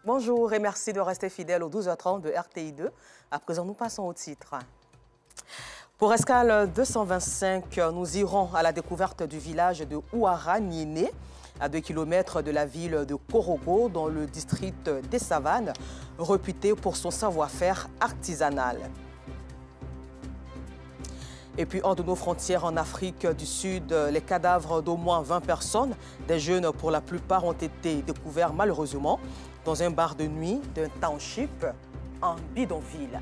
Bonjour et merci de rester fidèle aux 12h30 de RTI2. À présent, nous passons au titre. Pour Escale 225, nous irons à la découverte du village de Ouara Niéné, à 2 km de la ville de Korogo, dans le district des Savanes, réputé pour son savoir-faire artisanal. Et puis, hors de nos frontières en Afrique du Sud, les cadavres d'au moins 20 personnes, des jeunes pour la plupart, ont été découverts malheureusement dans un bar de nuit d'un township en bidonville.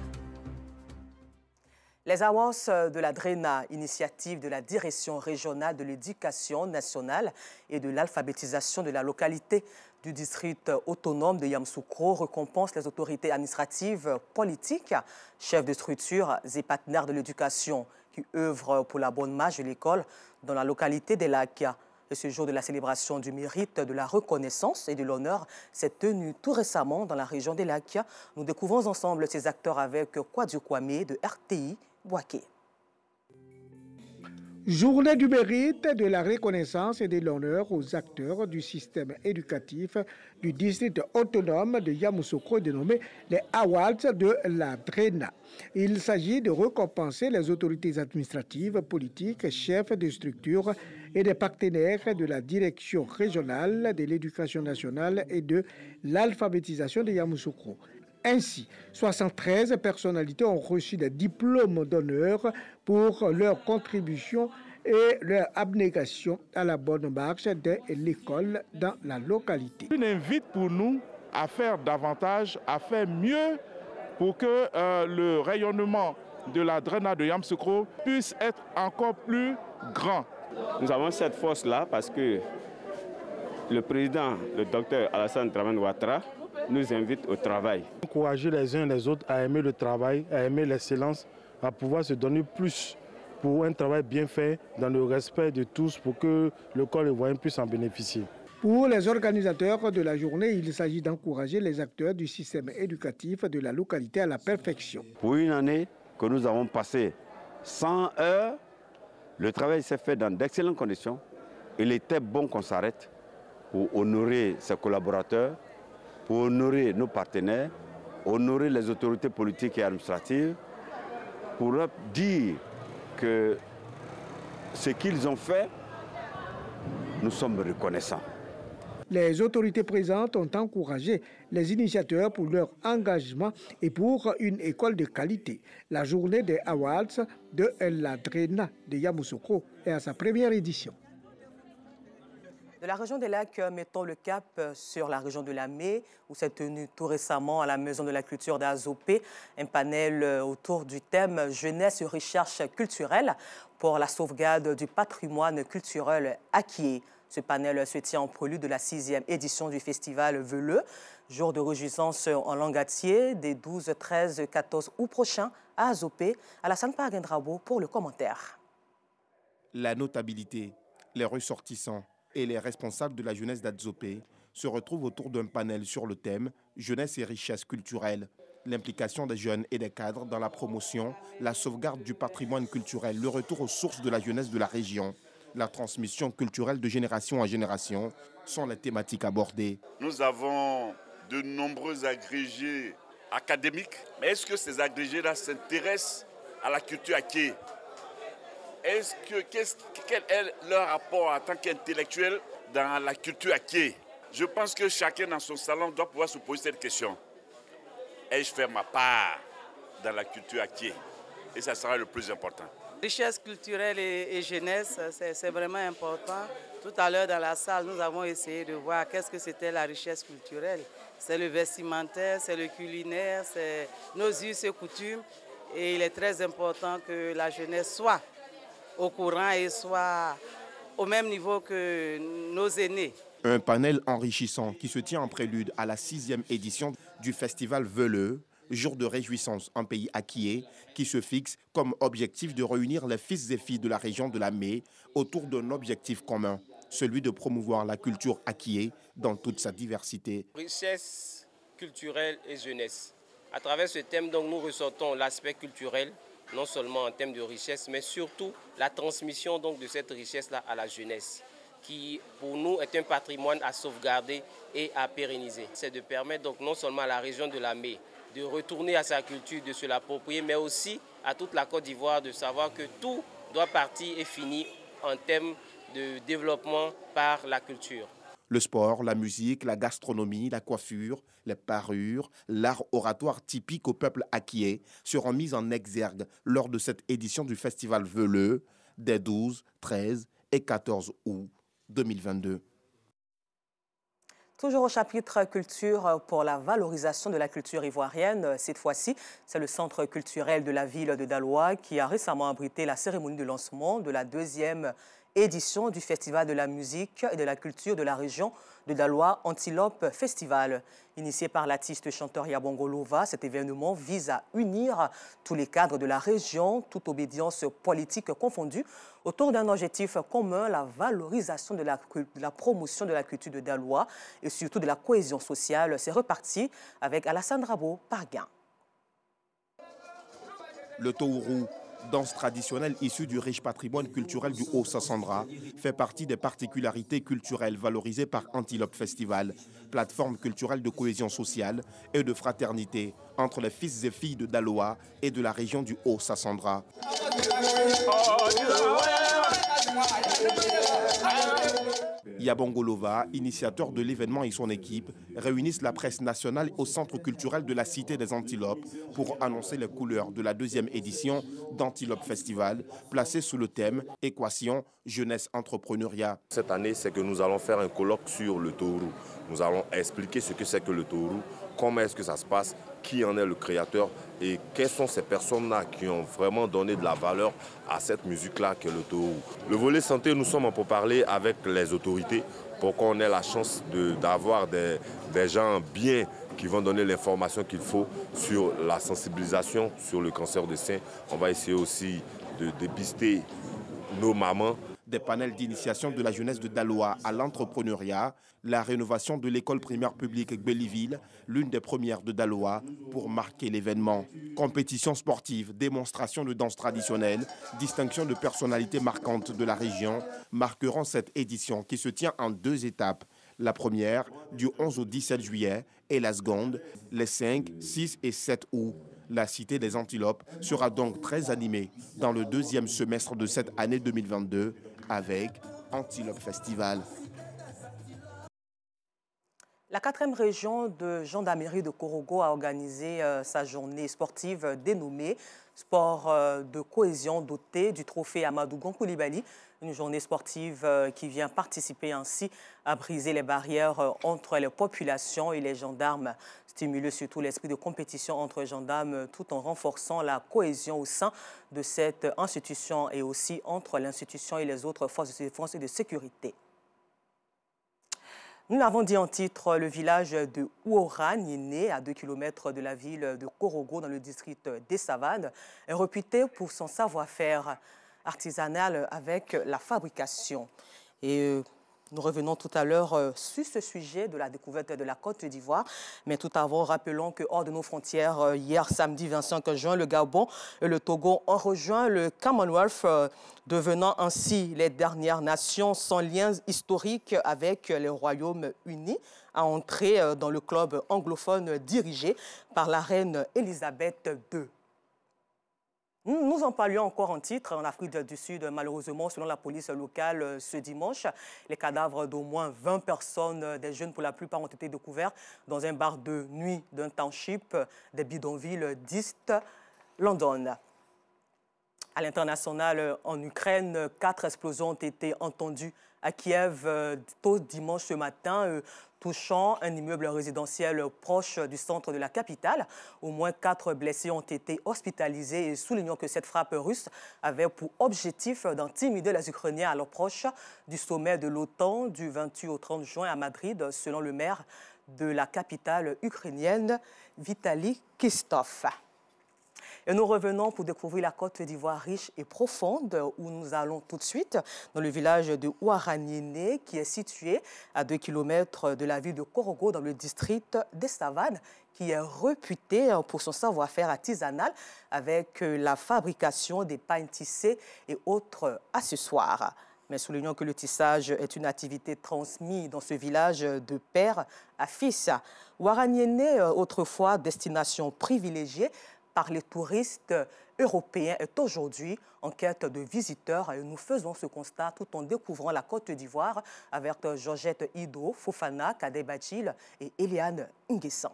Les avances de la DRENA, initiative de la Direction régionale de l'éducation nationale et de l'alphabétisation de la localité du district autonome de Yamoussoukro, récompense les autorités administratives, politiques, chefs de structures et partenaires de l'éducation qui œuvrent pour la bonne marche de l'école dans la localité des Lacs. Et ce jour de la célébration du mérite, de la reconnaissance et de l'honneur s'est tenu tout récemment dans la région des Lacs. Nous découvrons ensemble ces acteurs avec Kwadju Kwame de RTI Boaké. Journée du mérite, de la reconnaissance et de l'honneur aux acteurs du système éducatif du district autonome de Yamoussoukro dénommé les Awards de la DRENA. Il s'agit de récompenser les autorités administratives, politiques, chefs de structure et des partenaires de la Direction régionale de l'éducation nationale et de l'alphabétisation de Yamoussoukro. Ainsi, 73 personnalités ont reçu des diplômes d'honneur pour leur contribution et leur abnégation à la bonne marche de l'école dans la localité. Une invite pour nous à faire davantage, à faire mieux pour que le rayonnement de la DRENA de Yamoussoukro puisse être encore plus grand. Nous avons cette force-là parce que le président, le docteur Alassane Dramane Ouattara, nous invite au travail. Encourager les uns les autres à aimer le travail, à aimer l'excellence, à pouvoir se donner plus pour un travail bien fait dans le respect de tous pour que l'école ivoirienne puisse en bénéficier. Pour les organisateurs de la journée, il s'agit d'encourager les acteurs du système éducatif de la localité à la perfection. Pour une année que nous avons passée 100 heures, le travail s'est fait dans d'excellentes conditions. Il était bon qu'on s'arrête pour honorer ses collaborateurs, pour honorer nos partenaires, honorer les autorités politiques et administratives, pour leur dire que ce qu'ils ont fait, nous sommes reconnaissants. Les autorités présentes ont encouragé les initiateurs pour leur engagement et pour une école de qualité. La journée des Awards de la DRENA de Yamoussoukro est à sa première édition. De la région des Lacs, mettons le cap sur la région de la Mé, où s'est tenu tout récemment à la Maison de la Culture d'Azopé un panel autour du thème Jeunesse et recherche culturelle pour la sauvegarde du patrimoine culturel acquis. Ce panel se tient en prélude de la 6e édition du festival Veleux, jour de réjouissance en Langatier, des 12, 13, 14 août prochains à Azopé. Alassane Pargendrabo pour le commentaire. La notabilité, les ressortissants et les responsables de la jeunesse d'Adzopé se retrouvent autour d'un panel sur le thème « Jeunesse et richesse culturelle ». L'implication des jeunes et des cadres dans la promotion, la sauvegarde du patrimoine culturel, le retour aux sources de la jeunesse de la région, la transmission culturelle de génération en génération sont les thématiques abordées. Nous avons de nombreux agrégés académiques, mais est-ce que ces agrégés-là s'intéressent à la culture acquise ? Quel est leur rapport en tant qu'intellectuel dans la culture acquise? Je pense que chacun dans son salon doit pouvoir se poser cette question. Ai-je fait ma part dans la culture acquise? Et ça sera le plus important. Richesse culturelle et jeunesse, c'est vraiment important. Tout à l'heure dans la salle, nous avons essayé de voir qu'est-ce que c'était la richesse culturelle. C'est le vestimentaire, c'est le culinaire, c'est nos us et coutumes. Et il est très important que la jeunesse soit au courant et soit au même niveau que nos aînés. Un panel enrichissant qui se tient en prélude à la 6e édition du festival Veleux, jour de réjouissance en pays acquis, qui se fixe comme objectif de réunir les fils et filles de la région de la Mé autour d'un objectif commun, celui de promouvoir la culture acquis dans toute sa diversité. Richesse culturelle et jeunesse. À travers ce thème, donc, nous ressortons l'aspect culturel, non seulement en termes de richesse, mais surtout la transmission donc, de cette richesse-là à la jeunesse. qui, pour nous, est un patrimoine à sauvegarder et à pérenniser. C'est de permettre donc non seulement à la région de Lamé de retourner à sa culture, de se l'approprier, mais aussi à toute la Côte d'Ivoire de savoir que tout doit partir et finir en termes de développement par la culture. Le sport, la musique, la gastronomie, la coiffure, les parures, l'art oratoire typique au peuple akié seront mis en exergue lors de cette édition du Festival Veleux des 12, 13 et 14 août 2022. Toujours au chapitre culture pour la valorisation de la culture ivoirienne, cette fois-ci, c'est le centre culturel de la ville de Daloa qui a récemment abrité la cérémonie de lancement de la 2e édition du Festival de la musique et de la culture de la région de Daloa, Antilope Festival. Initié par l'artiste chanteur Yabongo Lova, cet événement vise à unir tous les cadres de la région, toute obédience politique confondue, autour d'un objectif commun, la valorisation de la promotion de la culture de Daloa et surtout de la cohésion sociale. C'est reparti avec Alassane Rabo Parguin. Le Tourou, danse traditionnelle issue du riche patrimoine culturel du Haut-Sassandra, fait partie des particularités culturelles valorisées par Antilope Festival, plateforme culturelle de cohésion sociale et de fraternité entre les fils et filles de Daloa et de la région du Haut-Sassandra. Yabongo Lova, initiateur de l'événement et son équipe, réunissent la presse nationale au centre culturel de la Cité des Antilopes pour annoncer les couleurs de la 2e édition d'Antilope Festival, placée sous le thème « Équation, jeunesse, entrepreneuriat ». Cette année, c'est que nous allons faire un colloque sur le Tourou. Nous allons expliquer ce que c'est que le Tourou, comment est-ce que ça se passe, qui en est le créateur et quelles sont ces personnes-là qui ont vraiment donné de la valeur à cette musique-là qu'est le Tourou. Le volet santé, nous sommes en pourparlers avec les autorités pour qu'on ait la chance d'avoir des gens bien qui vont donner l'information qu'il faut sur la sensibilisation sur le cancer du sein. On va essayer aussi de dépister nos mamans. Des panels d'initiation de la jeunesse de Daloa à l'entrepreneuriat, la rénovation de l'école primaire publique Gbeliville, l'une des premières de Daloa, pour marquer l'événement. Compétition sportive, démonstration de danse traditionnelle, distinction de personnalités marquantes de la région marqueront cette édition qui se tient en 2 étapes. La première, du 11 au 17 juillet, et la seconde, les 5, 6 et 7 août. La Cité des Antilopes sera donc très animée dans le 2e semestre de cette année 2022 avec Antilope Festival. La 4e région de gendarmerie de Korogo a organisé sa journée sportive dénommée Sport de cohésion dotée du trophée Amadou Gon Coulibaly. Une journée sportive qui vient participer ainsi à briser les barrières entre les populations et les gendarmes, stimuler surtout l'esprit de compétition entre gendarmes tout en renforçant la cohésion au sein de cette institution et aussi entre l'institution et les autres forces de défense et de sécurité. Nous l'avons dit en titre, le village de Ouoraniné, à 2 km de la ville de Korogo, dans le district des Savanes, est réputé pour son savoir-faire artisanal avec la fabrication. Et nous revenons tout à l'heure sur ce sujet de la découverte de la Côte d'Ivoire. Mais tout avant, rappelons que hors de nos frontières, hier samedi 25 juin, le Gabon et le Togo ont rejoint le Commonwealth, devenant ainsi les dernières nations sans lien historique avec les Royaumes-Unis à entrer dans le club anglophone dirigé par la reine Elisabeth II. Nous en parlions encore en titre. En Afrique du Sud, malheureusement, selon la police locale, ce dimanche, les cadavres d'au moins 20 personnes, des jeunes pour la plupart, ont été découverts dans un bar de nuit d'un township des bidonvilles d'East London. À l'international, en Ukraine, 4 explosions ont été entendues à Kiev tôt dimanche ce matin, touchant un immeuble résidentiel proche du centre de la capitale. Au moins 4 blessés ont été hospitalisés et soulignons que cette frappe russe avait pour objectif d'intimider les Ukrainiens à l'approche du sommet de l'OTAN du 28 au 30 juin à Madrid, selon le maire de la capitale ukrainienne, Vitaly Klitschko. Et nous revenons pour découvrir la Côte d'Ivoire riche et profonde, où nous allons tout de suite dans le village de Ouaraniné, qui est situé à 2 km de la ville de Korogo, dans le district des Savanes, qui est réputé pour son savoir-faire artisanal avec la fabrication des pains tissés et autres accessoires. Mais soulignons que le tissage est une activité transmise dans ce village de père à fils. Ouaraniéné, autrefois destination privilégiée par les touristes européens, est aujourd'hui en quête de visiteurs. Et nous faisons ce constat tout en découvrant la Côte d'Ivoire avec Georgette Ido, Fofana Kadebachil et Eliane Nguessan.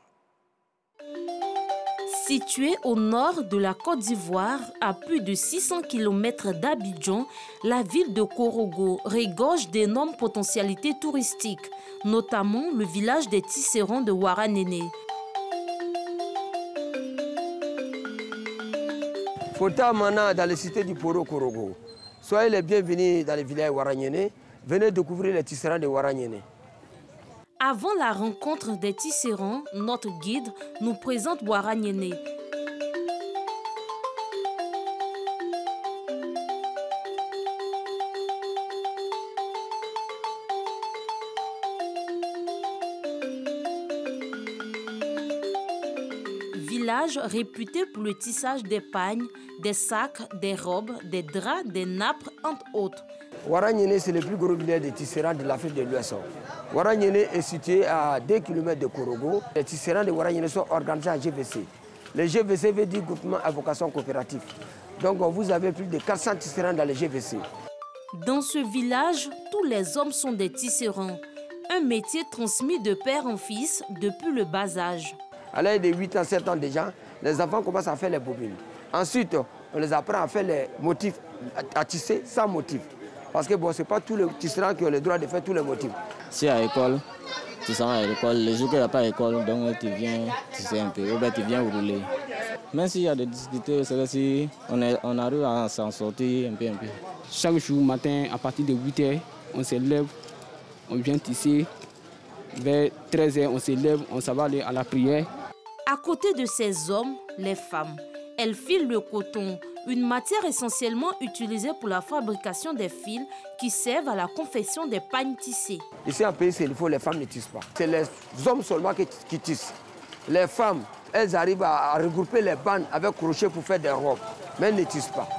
Située au nord de la Côte d'Ivoire, à plus de 600 km d'Abidjan, la ville de Korogo regorge d'énormes potentialités touristiques, notamment le village des tisserands de Ouaraniéné. Fota Mana dans les cités du Poro Korogo. Soyez les bienvenus dans le village Ouaraniéné. Venez découvrir les tisserands de Ouaraniéné. Avant la rencontre des tisserands, notre guide nous présente Ouaraniéné. Village réputé pour le tissage des pagnes, des sacs, des robes, des draps, des nappes, entre autres. Ouaraniéné, c'est le plus gros village de tisserands de l'Afrique de l'Ouest. Ouaraniéné est situé à 2 km de Korogo. Les tisserands de Ouaraniéné sont organisés en GVC. Le GVC veut dire groupement à vocation coopérative. Donc vous avez plus de 400 tisserands dans le GVC. Dans ce village, tous les hommes sont des tisserands. Un métier transmis de père en fils depuis le bas âge. À l'âge de 8 ans, 7 ans déjà, les enfants commencent à faire les bobines. Ensuite, on les apprend à faire les motifs, à tisser sans motif. Parce que bon, ce n'est pas tous les tisserands qui ont le droit de faire tous les motifs. Si à l'école, tu sens à l'école, les jours qu'il n'y a pas d'école, donc tu viens tisser un peu, ou bien tu viens rouler. Même s'il y a des difficultés, c'est on arrive à s'en sortir un peu. Chaque jour matin, à partir de 8 h, on se lève, on vient tisser. Vers 13 h, on se lève, on s'en va aller à la prière. À côté de ces hommes, les femmes, elles filent le coton, une matière essentiellement utilisée pour la fabrication des fils qui servent à la confection des pagnes tissées. Ici en pays, les femmes ne tissent pas. C'est les hommes seulement qui tissent. Les femmes, elles arrivent à regrouper les bandes avec crochet pour faire des robes, mais elles ne tissent pas.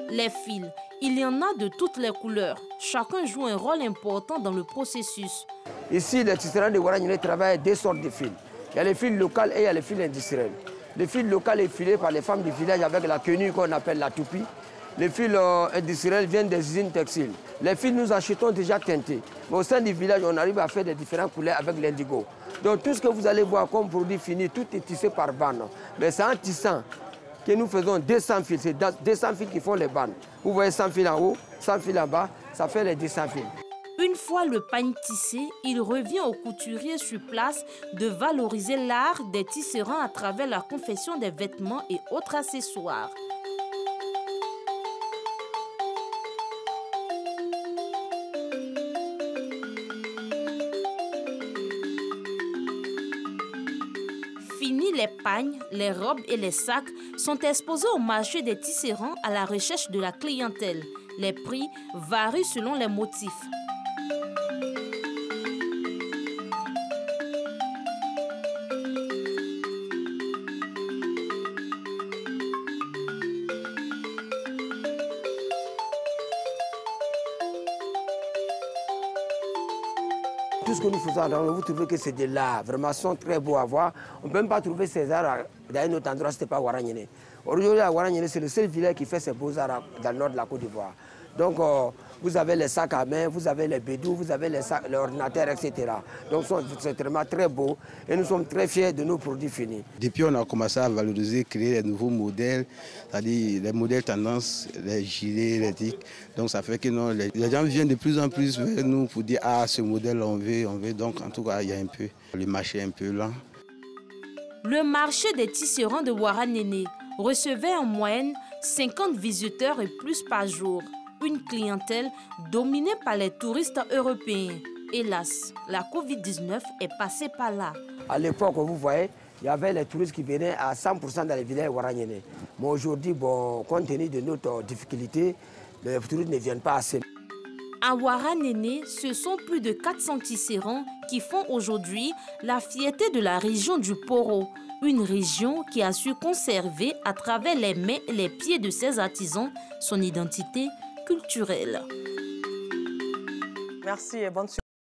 Les fils, il y en a de toutes les couleurs. Chacun joue un rôle important dans le processus. Ici, les tisserands de Ouaraniéné travaillent deux sortes de fils. Il y a les fils locaux et il y a les fils industriels. Le fil local est filé par les femmes du village avec la quenouille qu'on appelle la toupie. Les fils industriels viennent des usines textiles. Les fils, nous achetons déjà teintés. Mais au sein du village, on arrive à faire des différentes couleurs avec l'indigo. Donc tout ce que vous allez voir comme produit fini, tout est tissé par bande. Mais c'est en tissant que nous faisons 200 fils. C'est 200 fils qui font les bandes. Vous voyez 100 fils en haut, 100 fils en bas, ça fait les 200 fils. Une fois le pagne tissé, il revient aux couturiers sur place de valoriser l'art des tisserands à travers la confection des vêtements et autres accessoires. Fini les pagnes, les robes et les sacs sont exposés au marché des tisserands à la recherche de la clientèle. Les prix varient selon les motifs. Tout ce que nous faisons, vous trouvez que c'est de l'art, vraiment, sont très beaux à voir. On ne peut même pas trouver ces arts dans un autre endroit, ce n'était pas Ouaraniéné. Aujourd'hui, à Ouaraniéné, c'est le seul village qui fait ces beaux arts dans le nord de la Côte d'Ivoire. Donc, vous avez les sacs à main, vous avez les bédous, vous avez les ordinateurs, etc. Donc, c'est vraiment très beau et nous sommes très fiers de nos produits finis. Depuis, on a commencé à valoriser, créer des nouveaux modèles, c'est-à-dire les modèles tendances, les gilets, les tics. Donc, ça fait que non, les gens viennent de plus en plus vers nous pour dire « Ah, ce modèle, on veut. » Donc, en tout cas, il y a un peu, le marché un peu lent. Le marché des tisserands de Ouaraniéné recevait en moyenne 50 visiteurs et plus par jour. Une clientèle dominée par les touristes européens. Hélas, la Covid-19 est passée par là. À l'époque, vous voyez, il y avait les touristes qui venaient à 100% dans les villages Ouaraniéné. Mais aujourd'hui, bon, compte tenu de notre difficulté, les touristes ne viennent pas assez. À Ouaraniéné, ce sont plus de 400 tisserands qui font aujourd'hui la fierté de la région du Poro. Une région qui a su conserver à travers les mains et les pieds de ses artisans son identité culturelle. Merci et bonne suite.